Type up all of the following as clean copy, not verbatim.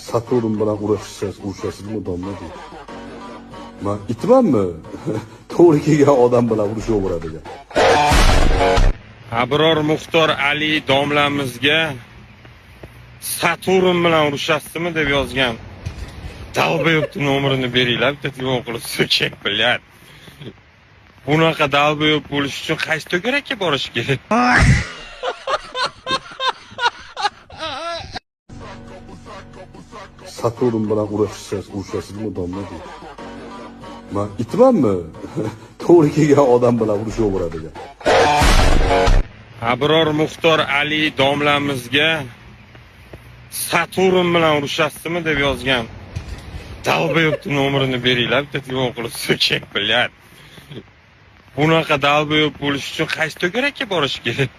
Saturn bilan urushasizmi domla deydi. Men itmanmi? To'g'ri kelgan odam bilan urushaveradigan. Abror Muxtor Ali domlamizga Saturn bilan urushasizmi deb yozgan. Dalboyobni nomerini beringlar, bitta telefon qilib so'kak, bilyat. Bunaqa dalboyob bo'lish uchun qaysi to'garakka borish kerak? Saturn bilan urushasizmi domla deydi. Men itmanmi? To'g'ri kelgan odam bilan urushaveradigan. Abror Muxtor Ali domlamizga Saturn bilan urushasizmi deb yozgan. Dalboyobni nomerini beringlar, bitta telefon qilib so'kak, bilyat. Bunaqa dalboyob bo'lish uchun qaysi to'garakka borish kerak?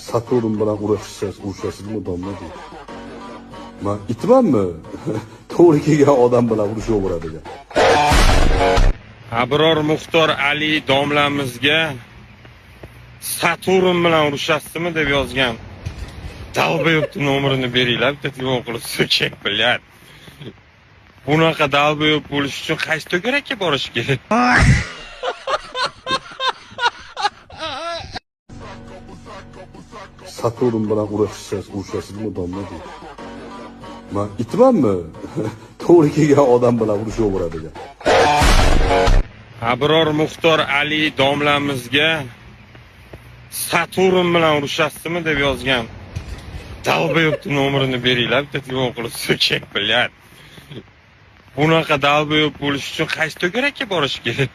Saturn bilan urushasizmi domla deydi. Men itmanmi? To'g'ri kelgan odam bilan urushaveradigan. Abror Muxtor Ali domlamizga Saturn bilan urushasizmi deb yozgan. Dalboyobni nomerini beringlar, bitta telefon qilib so'kak, bilyat. Bunaqa dalboyob bo'lish uchun qaysi to'garakka borish kerak? Saturn bilan urushasizmi domla deydi. Men itmanmi? To'g'ri kelgan odam bilan urushaveradigan. Abror Muxtor Ali domlamizga Saturn bilan urushasizmi deb yozgan. Dalboyobni nomerini beringlar, bitta telefon qilib so'kak, bilyat. Bunaqa dalboyob bo'lish uchun qaysi to'garakka borish kerak?